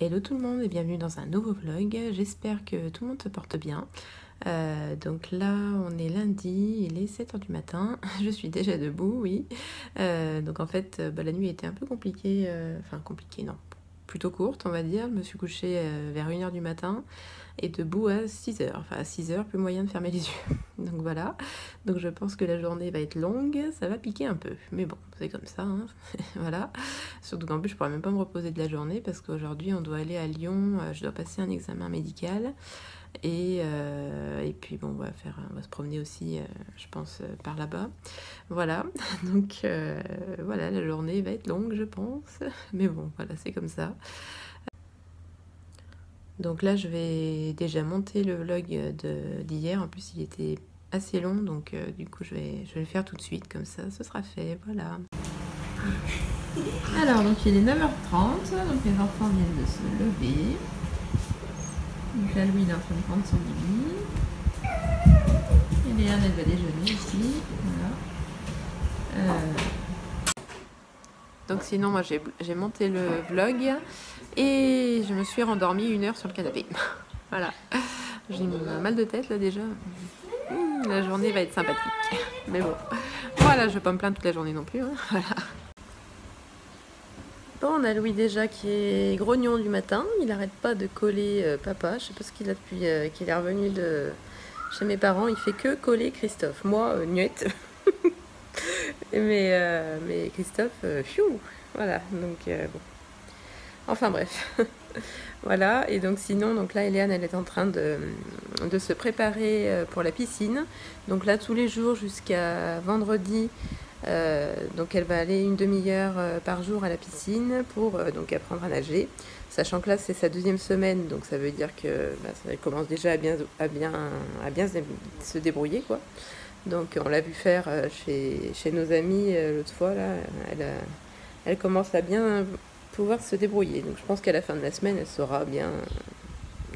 Hello tout le monde et bienvenue dans un nouveau vlog. J'espère que tout le monde se porte bien. Donc là, on est lundi, il est 7 h du matin. Je suis déjà debout, oui. Donc en fait, la nuit était un peu compliquée. Enfin, compliquée, non. Plutôt courte, on va dire. Je me suis couchée vers 1 h du matin et debout à 6 h. Enfin, à 6 h, plus moyen de fermer les yeux. Donc voilà. Donc je pense que la journée va être longue. Ça va piquer un peu. Mais bon, c'est comme ça. Hein. Voilà. Surtout qu'en plus, je pourrais même pas me reposer de la journée parce qu'aujourd'hui, on doit aller à Lyon. Je dois passer un examen médical. Et puis bon, on va se promener aussi, je pense, par là-bas. Voilà, donc voilà, la journée va être longue, je pense. Mais bon, voilà, c'est comme ça. Donc là, je vais déjà monter le vlog d'hier. En plus, il était assez long, donc du coup, je vais le faire tout de suite, comme ça, ce sera fait. Voilà. Alors, donc il est 9 h 30, donc les enfants viennent de se lever. Donc là, Louis il est en train de prendre son bibi. Et Léane, elle va déjeuner ici. Voilà. Donc sinon, moi, j'ai monté le vlog et je me suis rendormie 1 heure sur le canapé. Voilà. J'ai mal de tête là déjà. La journée va être sympathique. Mais bon, voilà, je vais pas me plaindre toute la journée non plus. Hein. Voilà. Bon, on a Louis déjà qui est grognon du matin. Il n'arrête pas de coller papa. Je sais pas ce qu'il a depuis qu'il est revenu de chez mes parents. Il fait que coller Christophe. Moi, nuette. mais Christophe, fiou. Voilà, donc bon. Enfin bref. Voilà, et donc sinon, donc là, Eliane, elle est en train de se préparer pour la piscine. Donc là, tous les jours jusqu'à vendredi, donc elle va aller une demi-heure par jour à la piscine pour donc apprendre à nager. Sachant que là, c'est sa 2e semaine, donc ça veut dire que elle commence déjà à bien se débrouiller, quoi. Donc on l'a vu faire chez nos amis l'autre fois, là, elle commence à bien pouvoir se débrouiller. Donc je pense qu'à la fin de la semaine, elle saura bien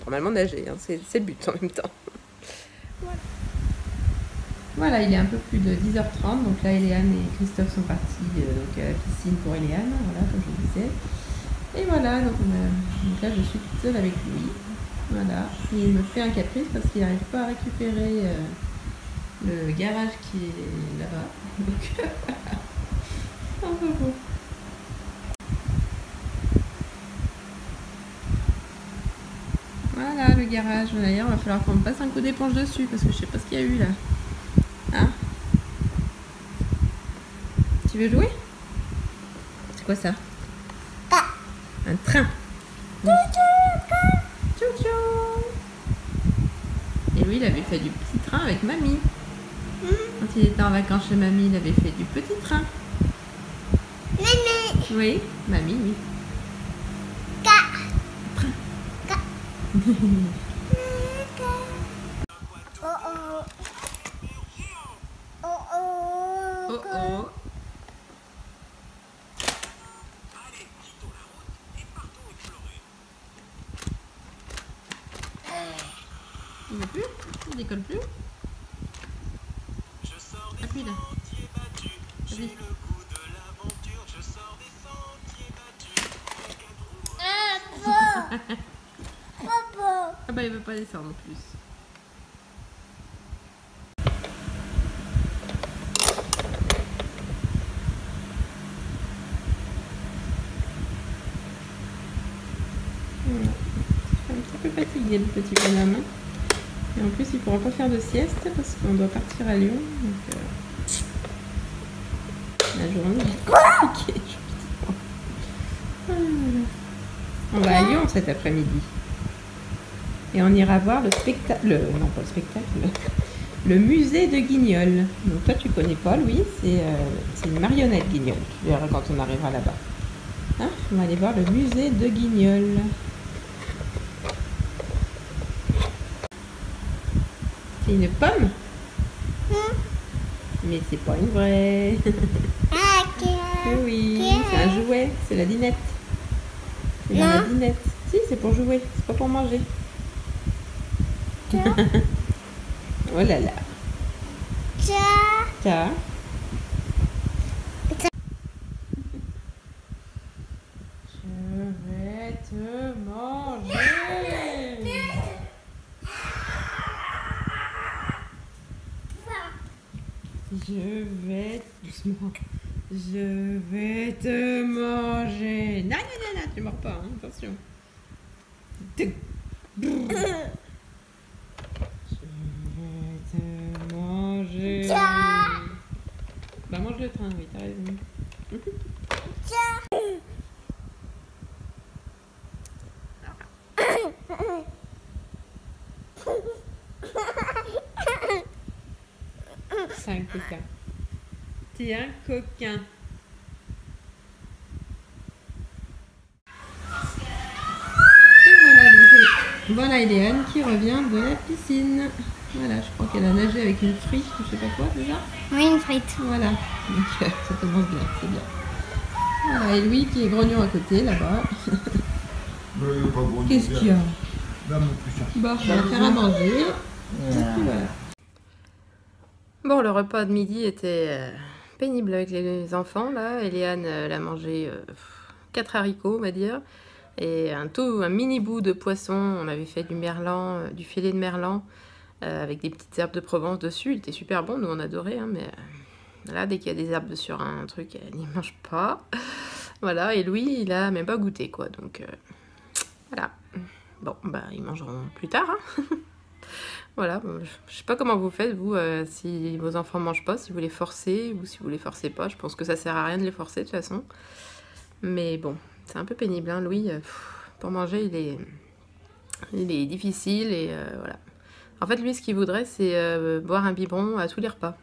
normalement nager. Hein. C'est le but en même temps. Voilà. Voilà, il est un peu plus de 10 h 30. Donc là, Eliane et Christophe sont partis donc à la piscine pour Eliane, voilà, comme je disais. Et voilà, donc là, je suis toute seule avec lui. Voilà. Et il me fait un caprice parce qu'il n'arrive pas à récupérer le garage qui est là-bas. Donc, un peu beau. Voilà le garage. D'ailleurs, il va falloir qu'on me passe un coup d'éponge dessus parce que je sais pas ce qu'il y a eu là. Hein? Tu veux jouer? C'est quoi ça? Un train. Tchou-tchou. Et lui, il avait fait du petit train avec mamie. Quand il était en vacances chez mamie, il avait fait du petit train. Mamie. Oui, mamie, oui. Oh oh. Oh oh. Oh oh. Il ne veut plus? Il décolle plus? Appuie là. Vas-y. Ah bah il veut pas descendre en plus. Voilà. Un petit peu fatigué le petit bonhomme. Et en plus il pourra pas faire de sieste parce qu'on doit partir à Lyon. Donc la journée est compliquée. On va à Lyon cet après-midi. Et on ira voir le spectacle, non pas le spectacle, le musée de Guignol. Donc toi tu connais pas, Louis, c'est une marionnette Guignol. Tu verras quand on arrivera là-bas. Hein, on va aller voir le musée de Guignol. C'est une pomme? Mais c'est pas une vraie. Oui, c'est un jouet, c'est la dinette. C'est dans la dinette. Si, c'est pour jouer, c'est pas pour manger. Oh là là. Ça. Je vais te manger. Je vais... Doucement. Je vais te manger. Non, non, non, non, tu mords pas, hein, attention. Je vais te manger. Bah mange le train, oui, t'as raison. C'est un coquin. T'es un coquin. Et voilà, donc voilà Eliane qui revient de la piscine. Voilà, je crois qu'elle a nagé avec une frite ou je sais pas quoi déjà. Oui, une frite. Voilà, donc ça commence bien, c'est bien. Voilà, et Louis qui est grognon à côté là-bas. Qu'est-ce qu'il y a? Bon, on va faire à manger. Et puis voilà. Bon, le repas de midi était pénible avec les enfants là. Eliane, elle a mangé 4 haricots, on va dire. Et un mini bout de poisson. On avait fait du merlan, du filet de merlan avec des petites herbes de Provence dessus. Il était super bon, nous on adorait, hein, mais là dès qu'il y a des herbes sur un truc, elle n'y mange pas. Voilà, et Louis il a même pas goûté quoi, donc voilà. Bon, bah ils mangeront plus tard. Hein. Voilà, je sais pas comment vous faites vous, si vos enfants mangent pas, si vous les forcez ou si vous les forcez pas. Je pense que ça sert à rien de les forcer de toute façon. Mais bon, c'est un peu pénible, hein. Louis, pour manger, il est difficile et voilà. En fait, lui, ce qu'il voudrait, c'est boire un biberon à tous les repas.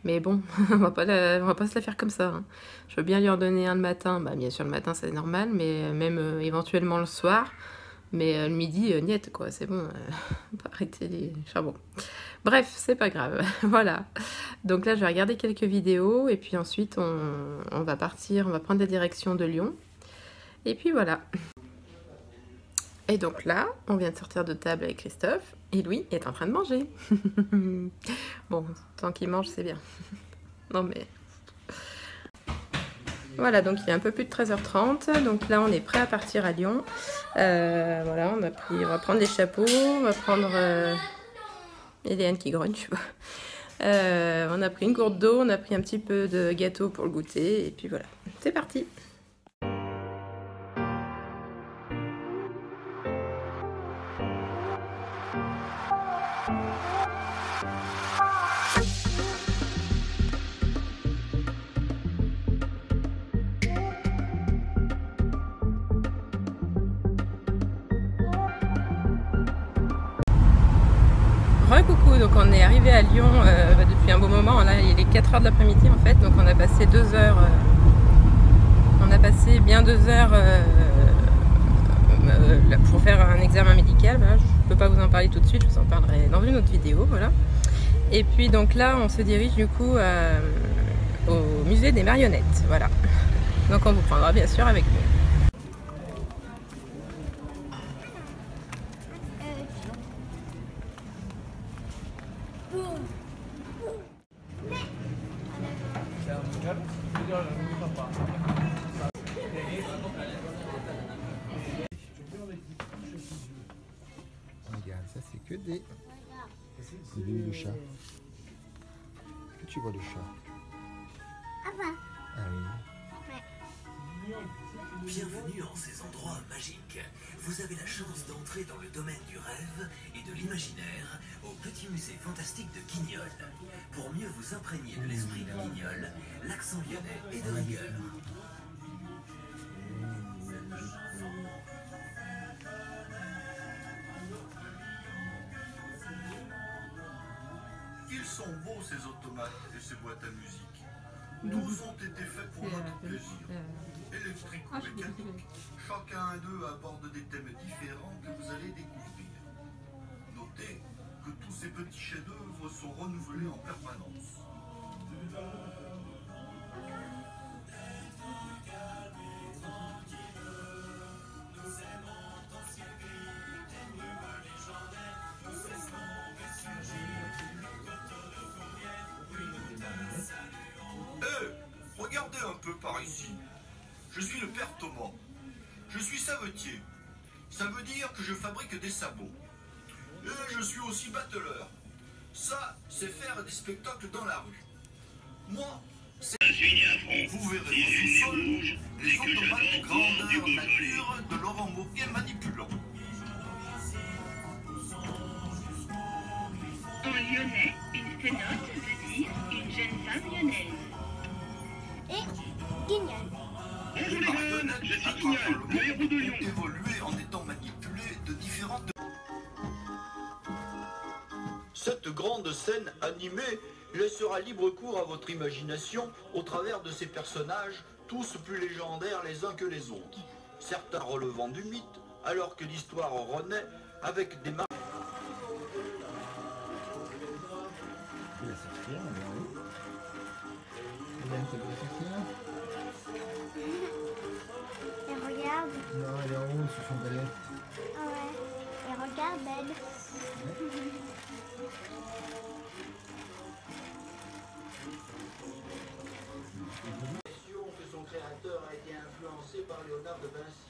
Mais bon, on va pas se la faire comme ça. Hein. Je veux bien lui en donner un le matin. Bah, bien sûr, le matin, c'est normal, mais même éventuellement le soir. Mais le midi, niet, quoi, c'est bon. On va arrêter les charbons. Bref, c'est pas grave. Voilà. Donc là, je vais regarder quelques vidéos et puis ensuite, on va partir, on va prendre la direction de Lyon. Et puis voilà. Et donc là, on vient de sortir de table avec Christophe et Louis est en train de manger. Bon, tant qu'il mange, c'est bien. Non mais... Voilà, donc il est un peu plus de 13h30. Donc là, on est prêt à partir à Lyon. Voilà, on va prendre les chapeaux, on va prendre... Eliane qui grogne, je sais pas. On a pris une gourde d'eau, on a pris un petit peu de gâteau pour le goûter. Et puis voilà, c'est parti. Coucou, donc on est arrivé à Lyon depuis un beau moment, là il est 4h de l'après-midi en fait, donc on a passé 2 heures, on a passé bien 2 heures pour faire un examen médical. Voilà, je ne peux pas vous en parler tout de suite, je vous en parlerai dans une autre vidéo, voilà. Et puis donc là on se dirige du coup au musée des marionnettes, voilà. Donc on vous prendra bien sûr avec nous. Regarde, ça c'est que des... C'est le chat. Est-ce que tu vois le chat? Ah oui. Bienvenue en ces endroits magiques. Vous avez la chance d'entrer dans le domaine du rêve et de l'imaginaire au petit musée fantastique de Guignol. Pour mieux vous imprégner de l'esprit de Guignol, l'accent lyonnais est de rigueur. Ils sont beaux ces automates et ces boîtes à musique. Tous ont été faits pour notre plaisir. Électriques ou mécaniques, chacun d'eux aborde des thèmes différents que vous allez découvrir. Notez que tous ces petits chefs-d'œuvre sont renouvelés en permanence. Regardez un peu par ici. Je suis le père Thomas. Je suis savetier. Ça veut dire que je fabrique des sabots. Et je suis aussi battleur. Ça, c'est faire des spectacles dans la rue. Moi, c'est... Vous verrez au sous-sol les automates grandeur nature de Laurent Wauquiez manipulant. En lyonnais, une fénote veut dire une jeune femme lyonnaise. Et Guignol. Les marionnettes à travers le monde ont évolué en étant manipulées de différentes... Cette grande scène animée laissera libre cours à votre imagination au travers de ces personnages, tous plus légendaires les uns que les autres. Certains relevant du mythe, alors que l'histoire renaît avec des marques. Il va sortir, on va où? Hélène, t'as vu sortir? Et regarde. Non, elle est en haut sur son balai. Ah ouais. Et regarde elle. Que son créateur a été influencé par Léonard de Vinci.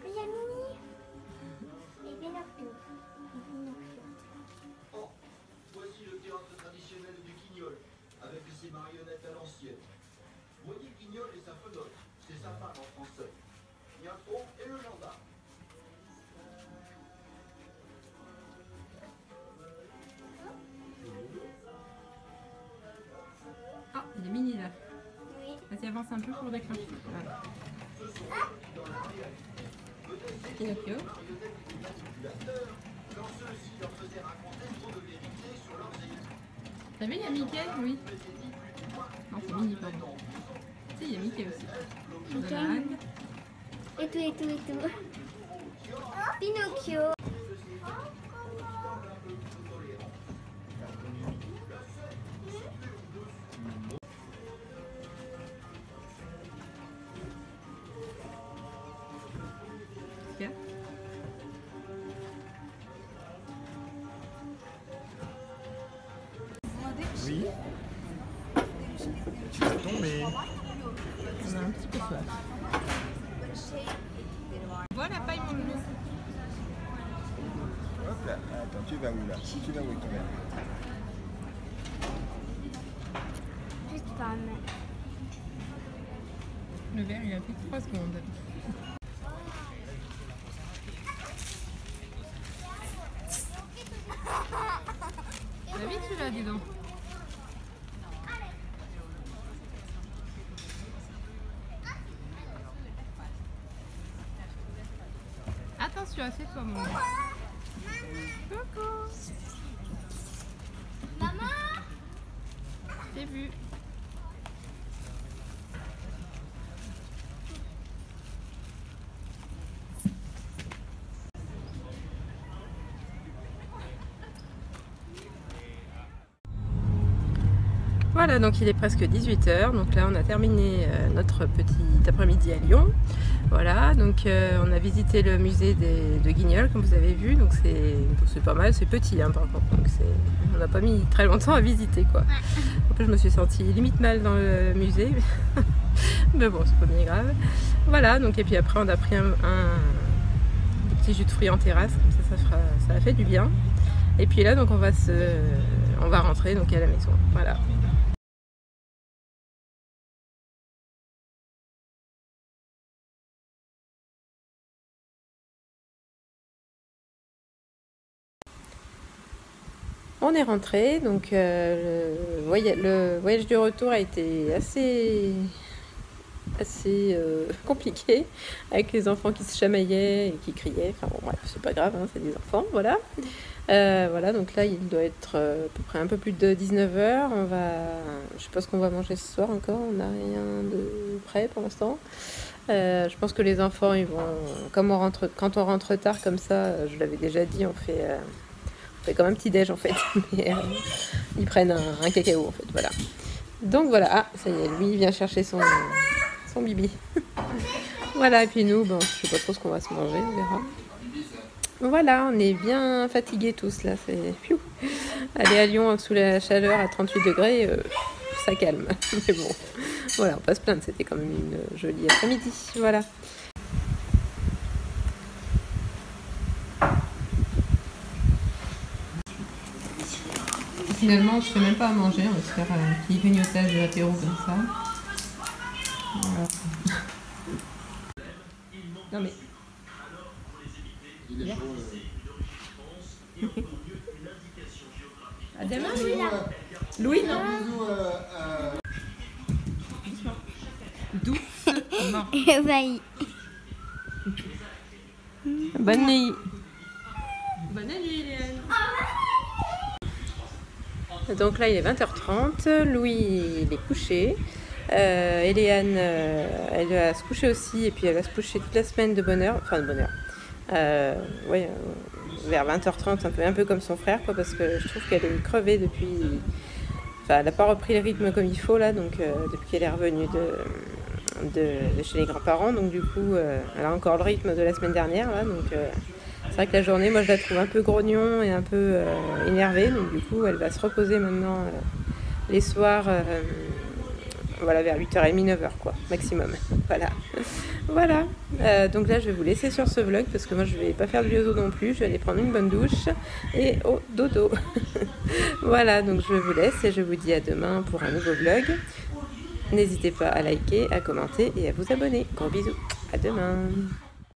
Il y a Mimi. Et Pinocchio. Oh, voici le théâtre traditionnel du Guignol, avec ses marionnettes à l'ancienne. Voyez Guignol et sa fenote, c'est sa femme en français. Niatron et le gendarme. Ah, il est mini là. Oui. Vas-y, avance un peu pour déclencher. Voilà. Pinocchio. Quand ceux-ci leur faisaient raconter trop de vérités sur leurs ennemis. T'as vu, il y a Mickey? Oui. Non, c'est mini, pardon. Si, il y a Mickey aussi. Donald. Et tout. Pinocchio. Bien. Oui. Tu vas tomber. On a un petit peu soif. Voilà, paille mon loup. Hop là. Attends, tu vas où là? Tu vas où avec ton verre? Juste pas mal. Le verre, il a fait 3 secondes. T'as vu celui-là, dis donc. Attention, assieds-toi mon gars. Coucou. Maman. J'ai vu. Voilà, donc il est presque 18 h, donc là on a terminé notre petit après-midi à Lyon. Voilà, donc on a visité le musée de Guignol, comme vous avez vu, donc c'est pas mal, c'est petit hein, par contre, donc on n'a pas mis très longtemps à visiter quoi. En plus je me suis sentie limite mal dans le musée, mais bon c'est pas bien grave. Voilà, donc et puis après on a pris un petit jus de fruits en terrasse, comme ça a fait du bien. Et puis là donc on va rentrer donc à la maison, voilà. On est rentré, donc le voyage du retour a été assez compliqué, avec les enfants qui se chamaillaient et qui criaient, enfin bon bref, c'est pas grave, hein, c'est des enfants, voilà. Voilà, donc là il doit être à peu près un peu plus de 19 h, je sais pas ce qu'on va manger ce soir encore, on n'a rien de prêt pour l'instant. Je pense que les enfants, ils vont, quand on rentre tard comme ça, je l'avais déjà dit, on fait comme un petit déj en fait, mais ils prennent un cacao en fait, voilà. Donc voilà, ah ça y est, lui il vient chercher son bibi. Voilà, et puis nous, bon, je sais pas trop ce qu'on va se manger, on verra. Voilà, on est bien fatigués tous là, c'est piou. Aller à Lyon sous la chaleur à 38 degrés, ça calme. Mais bon, voilà, on va pas se plaindre, c'était quand même une jolie après-midi, voilà. Finalement, on se fait même pas à manger, on va se faire un petit grignotage de l'apéro comme ça. Voilà. Non mais... Il est chaud. À demain, Louis, non. Doucement. Bye. Bonne nuit. Bonne nuit, Eliane. Donc là, il est 20h30. Louis, il est couché. Eliane, elle va se coucher aussi. Et puis, elle va se coucher toute la semaine de bonne heure. Enfin, de bonne heure. Ouais, vers 20h30, un peu comme son frère, quoi, parce que je trouve qu'elle est crevée depuis... Enfin, elle n'a pas repris le rythme comme il faut, là, donc depuis qu'elle est revenue de chez les grands-parents. Donc, du coup, elle a encore le rythme de la semaine dernière, là, donc... c'est vrai que la journée, moi je la trouve un peu grognon et un peu énervée, donc du coup elle va se reposer maintenant les soirs, voilà, vers 8h30, 9h quoi, maximum. Voilà. Voilà. Donc là je vais vous laisser sur ce vlog parce que moi je vais pas faire de yozo non plus, je vais aller prendre une bonne douche et au dodo. Voilà, donc je vous laisse et je vous dis à demain pour un nouveau vlog. N'hésitez pas à liker, à commenter et à vous abonner. Gros bisous. À demain.